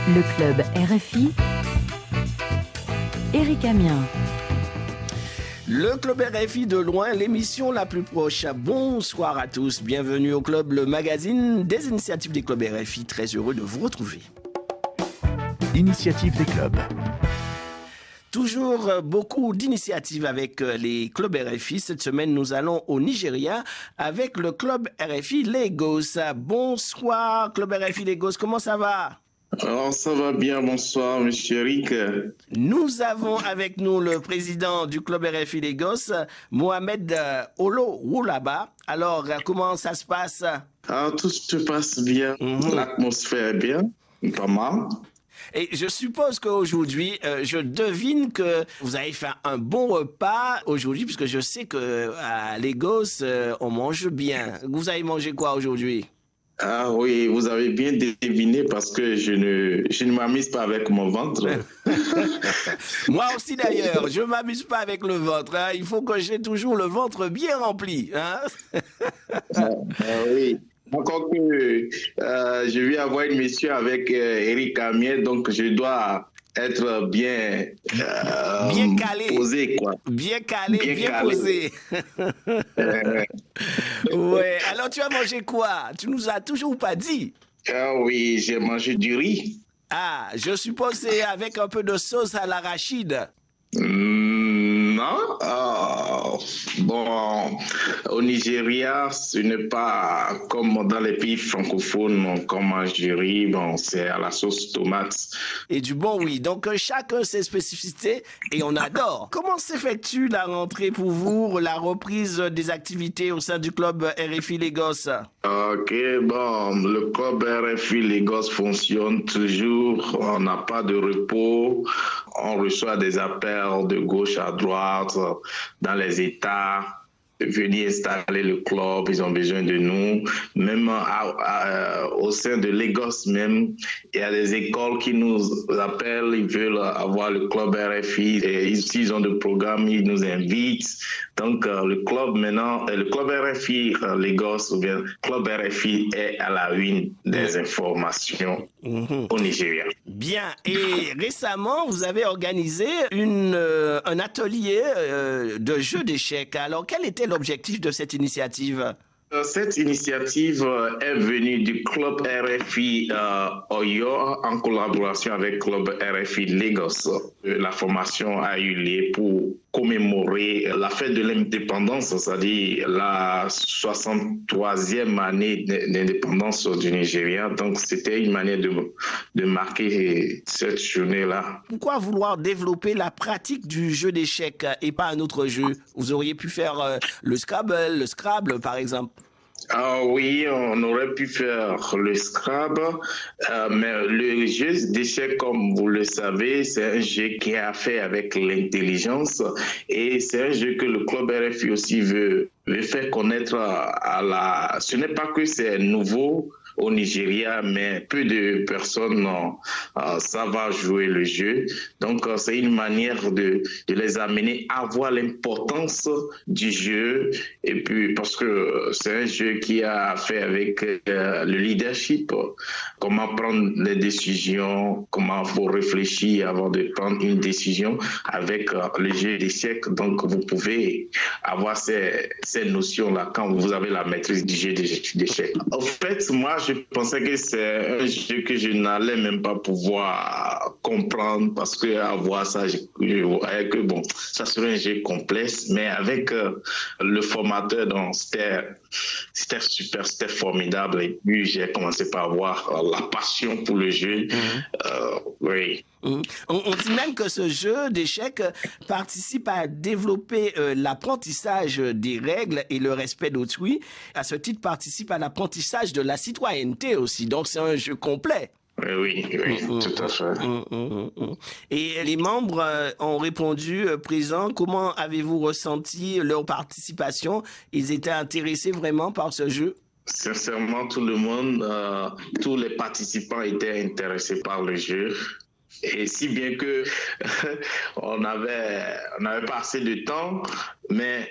Le club RFI, Éric Amiens. Le club RFI de loin, l'émission la plus proche. Bonsoir à tous, bienvenue au club, le magazine des initiatives des clubs RFI. Très heureux de vous retrouver. Initiative des clubs. Toujours beaucoup d'initiatives avec les clubs RFI. Cette semaine, nous allons au Nigeria avec le club RFI Lagos. Bonsoir, club RFI Lagos, comment ça va? Alors, ça va bien, bonsoir, monsieur Eric. Nous avons avec nous le président du club RFI Lagos, Mohamed Olo Woulaba. Alors, comment ça se passe? Alors, tout se passe bien, l'atmosphère est bien, pas mal. Et je suppose qu'aujourd'hui, je devine que vous avez fait un bon repas aujourd'hui, puisque je sais qu'à Lagos, on mange bien. Vous avez mangé quoi aujourd'hui? Ah oui, vous avez bien deviné parce que je ne m'amuse pas avec mon ventre. Moi aussi d'ailleurs, je ne m'amuse pas avec le ventre. Hein. Il faut que j'ai toujours le ventre bien rempli. Hein. Oui. Encore que je vais avoir une mission avec Éric Amiens, donc je dois être bien calé, posé, quoi. Bien calé, bien posé. Ouais. Alors tu as mangé quoi? Tu nous as toujours pas dit. Ah oui, j'ai mangé du riz. Ah, je suppose c'est avec un peu de sauce à l'arachide. Non. Bon, au Nigeria, ce n'est pas comme dans les pays francophones qu'on mange du riz. Bon, c'est à la sauce tomate. Et du bon oui. Donc chacun ses spécificités et on adore. Comment s'effectue la rentrée pour vous, la reprise des activités au sein du club RFI Lagos? Ok, bon, le club RFI Lagos fonctionne toujours. On n'a pas de repos. On reçoit des appels de gauche à droite dans les États. Venir installer le club, ils ont besoin de nous. Même au sein de Lagos même, il y a des écoles qui nous appellent, ils veulent avoir le club RFI. Et ils ont des programmes, ils nous invitent. Donc le club maintenant, le club RFI Lagos ou bien club RFI est à la une des informations au Nigeria. Bien. Et récemment, vous avez organisé un atelier de jeux d'échecs. Alors, quel était l'objectif de cette initiative? Cette initiative est venue du club RFI Oyo en collaboration avec le club RFI Lagos. La formation a eu lieu pour commémorer la fête de l'indépendance, c'est-à-dire la 63e année d'indépendance du Nigeria. Donc, c'était une manière de marquer cette journée-là. Pourquoi vouloir développer la pratique du jeu d'échecs et pas un autre jeu? Vous auriez pu faire le Scrabble, par exemple. Ah oui, on aurait pu faire le Scrabble, mais le jeu d'échecs, comme vous le savez, c'est un jeu qui est fait avec l'intelligence et c'est un jeu que le club RFI aussi veut faire connaître Ce n'est pas que c'est nouveau au Nigeria, mais peu de personnes savent jouer le jeu. Donc, c'est une manière de les amener à voir l'importance du jeu. Et puis, parce que c'est un jeu qui a fait avec le leadership, comment prendre les décisions, comment faut réfléchir avant de prendre une décision avec le jeu d'échecs. Donc, vous pouvez avoir ces notions-là quand vous avez la maîtrise du jeu d'échecs. En fait, moi, je pensais que c'est un jeu que je n'allais même pas pouvoir comprendre parce que à voir ça, je voyais que bon, ça serait un jeu complexe, mais avec le formateur, donc c'était super, c'était formidable. Et puis j'ai commencé par avoir la passion pour le jeu. Oui. On dit même que ce jeu d'échecs participe à développer l'apprentissage des règles et le respect d'autrui. À ce titre, participe à l'apprentissage de la citoyenneté aussi. Donc, c'est un jeu complet. Oui, tout à fait. Et les membres ont répondu présents. Comment avez-vous ressenti leur participation? Ils étaient intéressés vraiment par ce jeu? Sincèrement, tout le monde, tous les participants étaient intéressés par le jeu. Et si bien que on n'avait pas assez de temps, mais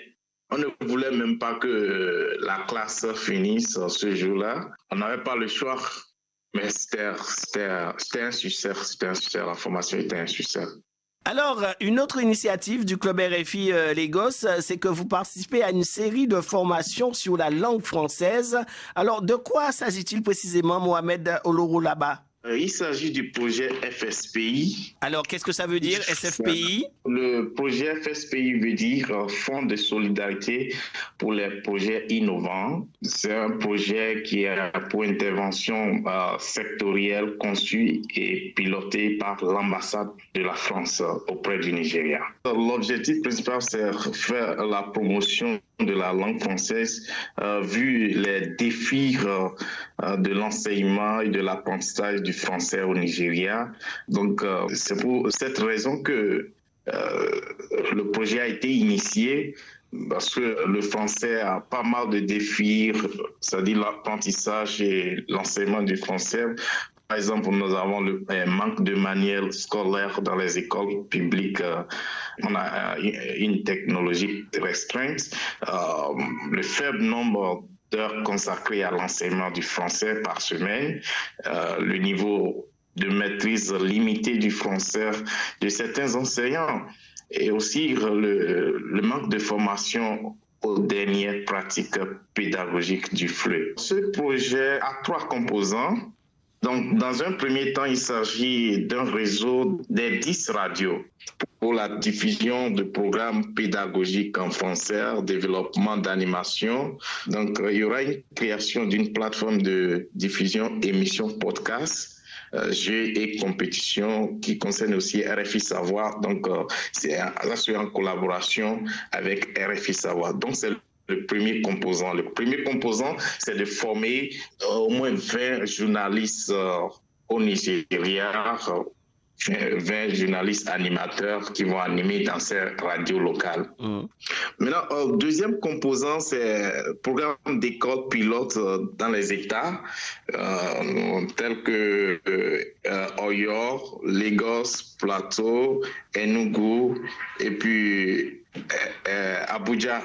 on ne voulait même pas que la classe finisse ce jour-là. On n'avait pas le choix. Mais c'était un succès, la formation était un succès. Alors, une autre initiative du Club RFI Lagos, c'est que vous participez à une série de formations sur la langue française. Alors, de quoi s'agit-il précisément, Mohamed Olorolaba? Il s'agit du projet FSPI. Alors, qu'est-ce que ça veut dire, SFPI? Le projet FSPI veut dire Fonds de solidarité pour les projets innovants. C'est un projet qui a pour intervention sectorielle conçu et piloté par l'ambassade de la France auprès du Nigeria. L'objectif principal, c'est faire la promotion de la langue française vu les défis de l'enseignement et de l'apprentissage du français au Nigeria. Donc, c'est pour cette raison que le projet a été initié, parce que le français a pas mal de défis, c'est-à-dire l'apprentissage et l'enseignement du français. Par exemple, nous avons le manque de manuels scolaires dans les écoles publiques. On a une technologie restreinte. Le faible nombre d'heures consacrées à l'enseignement du français par semaine, le niveau de maîtrise limitée du français de certains enseignants et aussi le manque de formation aux dernières pratiques pédagogiques du FLE. Ce projet a 3 composants. Donc, dans un premier temps, il s'agit d'un réseau des 10 radios pour la diffusion de programmes pédagogiques en français, développement d'animation. Donc, il y aura une création d'une plateforme de diffusion émissions podcast, jeux et compétitions qui concerne aussi RFI Savoir. Donc, c'est en collaboration avec RFI Savoir. Donc, c'est le premier composant. Le premier composant, c'est de former au moins 20 journalistes au Nigeria, 20 journalistes animateurs qui vont animer dans ces radios locales. Maintenant, le deuxième composant, c'est le programme d'école pilote dans les États, tels que Oyo, Lagos, Plateau, Enugu, et puis Abuja,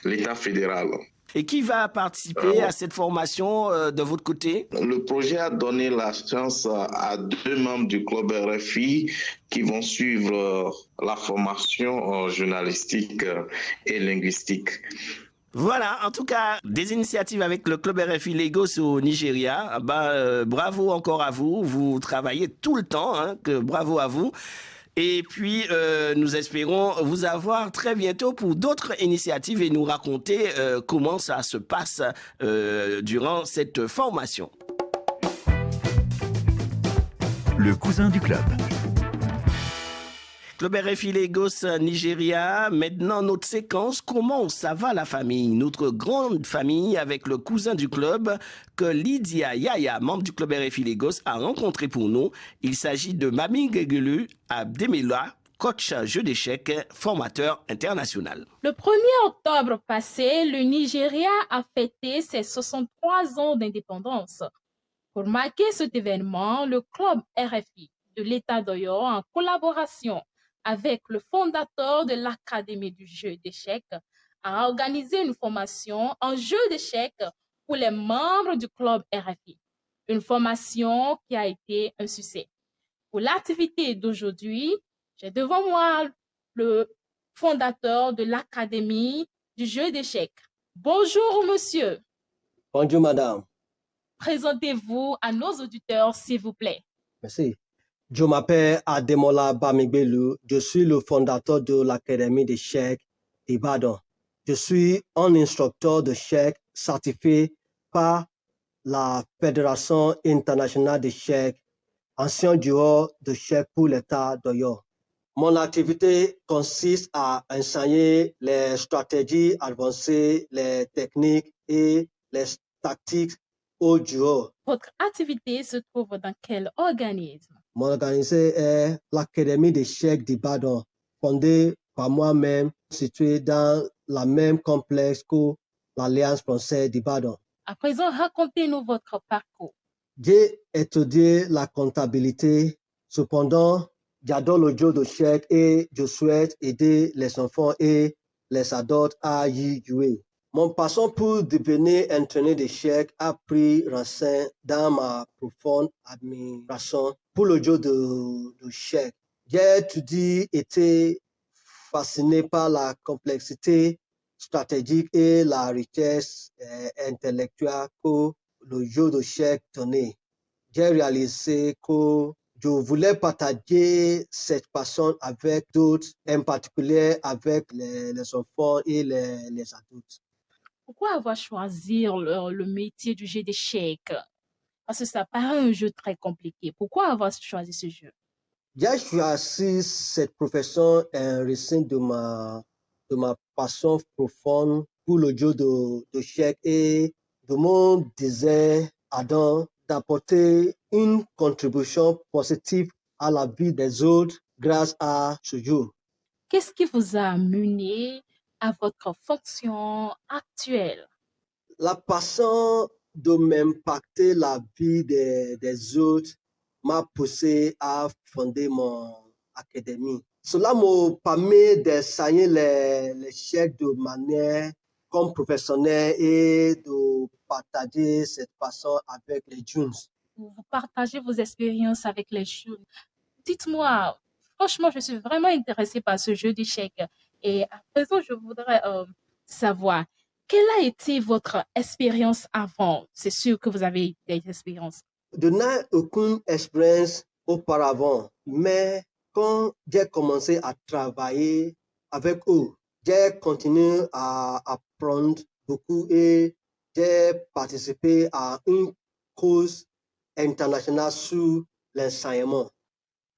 l'État fédéral. Et qui va participer à cette formation de votre côté? Le projet a donné la chance à 2 membres du club RFI qui vont suivre la formation journalistique et linguistique. Voilà, en tout cas, des initiatives avec le Club RFI Lagos au Nigeria. Bravo encore à vous, vous travaillez tout le temps, bravo à vous. Et puis, nous espérons vous avoir très bientôt pour d'autres initiatives et nous raconter comment ça se passe durant cette formation. Le cousin du club. Club RFI Lagos Nigeria, maintenant notre séquence, comment ça va la famille? Notre grande famille avec le cousin du club que Lydia Yaya, membre du Club RFI Lagos, a rencontré pour nous. Il s'agit de Mami Gegelu Abdemela, coach jeu d'échecs, formateur international. Le 1er octobre passé, le Nigeria a fêté ses 63 ans d'indépendance. Pour marquer cet événement, le Club RFI de l'État d'Oyo, en collaboration avec le fondateur de l'Académie du jeu d'échecs, a organisé une formation en jeu d'échecs pour les membres du Club RFI. Une formation qui a été un succès. Pour l'activité d'aujourd'hui, j'ai devant moi le fondateur de l'Académie du jeu d'échecs. Bonjour, monsieur. Bonjour, madame. Présentez-vous à nos auditeurs, s'il vous plaît. Merci. Je m'appelle Ademola Bamigbelu. Je suis le fondateur de l'Académie d'échecs d'Ibadan. Je suis un instructeur d'échecs certifié par la Fédération internationale d'échecs, ancien joueur d'échecs pour l'État d'Oyo. Mon activité consiste à enseigner les stratégies avancées, les techniques et les tactiques aux joueurs. Votre activité se trouve dans quel organisme? Mon organisme est l'Académie d'échecs d'Ibadan, fondée par moi-même, située dans la même complexe que l'Alliance française d'Ibadan. À présent, racontez-nous votre parcours. J'ai étudié la comptabilité, cependant, j'adore le jeu d'échecs et je souhaite aider les enfants et les adultes à y jouer. Mon passion pour devenir entraîneur d'échecs a pris racine dans ma profonde admiration pour le jeu d'échecs. J'ai toujours été fasciné par la complexité stratégique et la richesse intellectuelle que le jeu d'échecs donnait. J'ai réalisé que je voulais partager cette passion avec d'autres, en particulier avec les enfants et les adultes. Pourquoi avoir choisi le métier du jeu d'échecs? Parce que ça paraît un jeu très compliqué. Pourquoi avoir choisi ce jeu? J'ai choisi cette profession en raison de ma passion profonde pour le jeu d'échecs et de mon désir ardent d'apporter une contribution positive à la vie des autres grâce à ce jeu. Qu'est-ce qui vous a mené à votre fonction actuelle? La passion de m'impacter la vie des autres m'a poussé à fonder mon académie. Cela m'a permis d'enseigner les chefs de manière comme professionnel et de partager cette passion avec les jeunes. Vous partagez vos expériences avec les jeunes. Dites-moi, franchement, je suis vraiment intéressée par ce jeu d'échecs. Et à présent, je voudrais savoir, quelle a été votre expérience avant? C'est sûr que vous avez des expériences. Je n'ai aucune expérience auparavant, mais quand j'ai commencé à travailler avec eux, j'ai continué à apprendre beaucoup et j'ai participé à une cause internationale sur l'enseignement.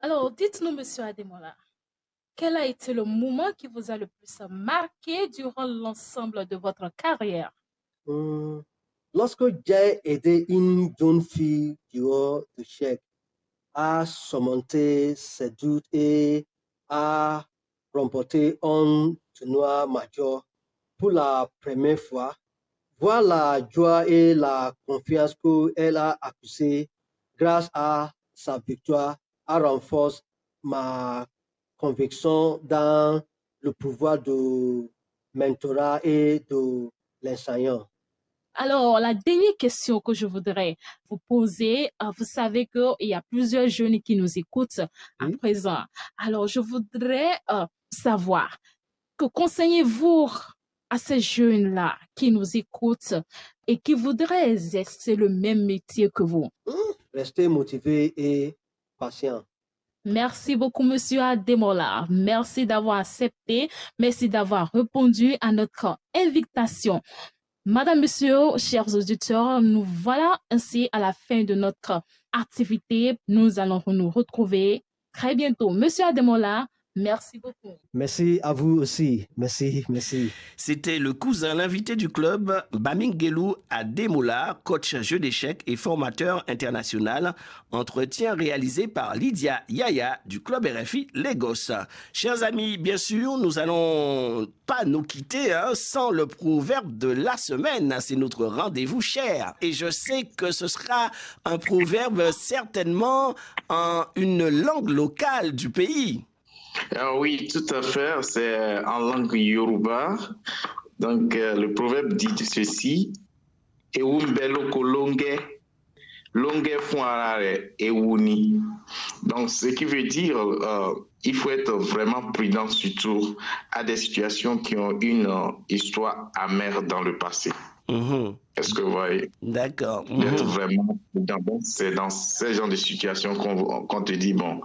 Alors, dites-nous, Monsieur Ademola, quel a été le moment qui vous a le plus marqué durant l'ensemble de votre carrière? Lorsque j'ai aidé une jeune fille joueur d'échecs à surmonter ses doutes et à remporter un tournoi majeur pour la première fois, voir la joie et la confiance qu'elle a accusée grâce à sa victoire a renforcé ma conviction dans le pouvoir de mentorat et de l'enseignant. Alors, la dernière question que je voudrais vous poser, vous savez qu'il y a plusieurs jeunes qui nous écoutent à présent. Alors, je voudrais savoir, que conseillez-vous à ces jeunes-là qui nous écoutent et qui voudraient exercer le même métier que vous? Restez motivé et patient. Merci beaucoup, Monsieur Ademola. Merci d'avoir accepté. Merci d'avoir répondu à notre invitation. Madame, Monsieur, chers auditeurs, nous voilà ainsi à la fin de notre activité. Nous allons nous retrouver très bientôt. Monsieur Ademola, merci beaucoup. Merci à vous aussi. Merci. C'était le cousin, l'invité du club, Bamingelu Ademola, coach jeu d'échecs et formateur international. Entretien réalisé par Lydia Yaya du club RFI Lagos. Chers amis, bien sûr, nous allons pas nous quitter sans le proverbe de la semaine. C'est notre rendez-vous cher. Et je sais que ce sera un proverbe certainement en une langue locale du pays. Ah oui, tout à fait. C'est en langue yoruba. Donc, le proverbe dit ceci. Ewumbelo kolonge, longue foirare ewuni. Donc, ce qui veut dire, il faut être vraiment prudent, surtout à des situations qui ont une histoire amère dans le passé. Est-ce que vous voyez? D'accord. D'être vraiment prudent. C'est dans ce genre de situations qu'on te dit, bon,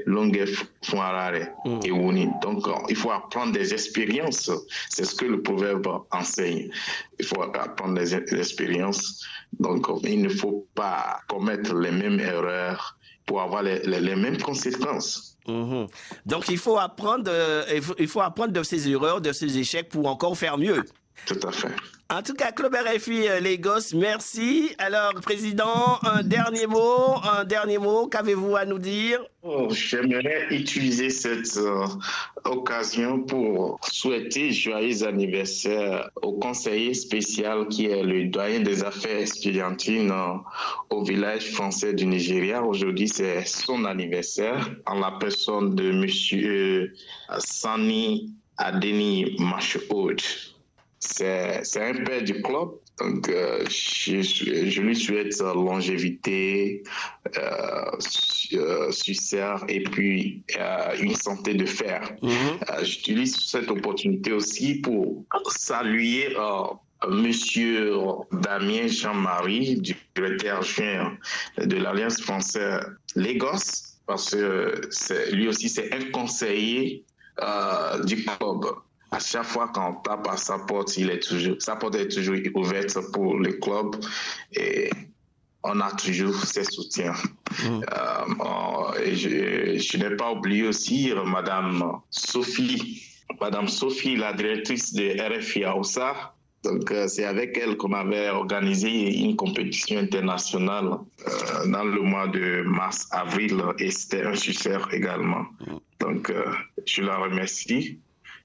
longue foirare ewuni. Donc, il faut apprendre des expériences. C'est ce que le proverbe enseigne. Il faut apprendre des expériences. Donc, il ne faut pas commettre les mêmes erreurs pour avoir les mêmes conséquences. Donc, il faut apprendre de ses erreurs, de ses échecs pour encore faire mieux. Tout à fait. En tout cas, Club RFI Lagos, merci. Alors, Président, un dernier mot, qu'avez-vous à nous dire? J'aimerais utiliser cette occasion pour souhaiter joyeux anniversaire au conseiller spécial qui est le doyen des affaires estudiantines au village français du Nigeria. Aujourd'hui, c'est son anniversaire en la personne de Monsieur Sani Adeni Machoud. c'est un père du club. Donc, je lui souhaite longévité, succès et puis une santé de fer. J'utilise cette opportunité aussi pour saluer Monsieur Damien Jean-Marie, directeur adjoint de l'Alliance française Lagos, parce que lui aussi c'est un conseiller du club. À chaque fois qu'on tape à sa porte, sa porte est toujours ouverte pour le club et on a toujours ses soutiens. Je n'ai pas oublié aussi Madame Sophie, la directrice de RFI Hausa. Donc, c'est avec elle qu'on avait organisé une compétition internationale dans le mois de mars-avril et c'était un succès également. Donc, je la remercie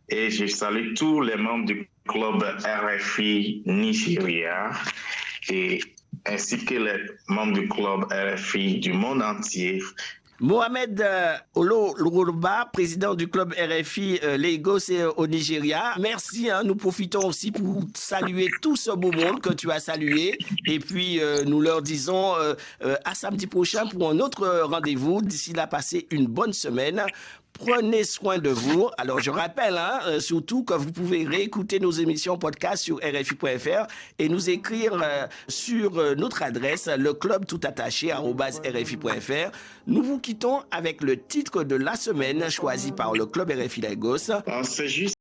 et je salue tous les membres du club RFI Nigeria ainsi que les membres du club RFI du monde entier. Mohamed Olo Lourba, président du club RFI Lagos au Nigeria. Merci, nous profitons aussi pour saluer tout ce beau monde que tu as salué. Et puis, nous leur disons à samedi prochain pour un autre rendez-vous. D'ici là, passez une bonne semaine. Prenez soin de vous. Alors, je rappelle surtout que vous pouvez réécouter nos émissions podcast sur RFI.fr et nous écrire sur notre adresse, leclubtoutattaché@rfi.fr. Nous vous quittons avec le titre de la semaine choisi par le club RFI Lagos. C'est juste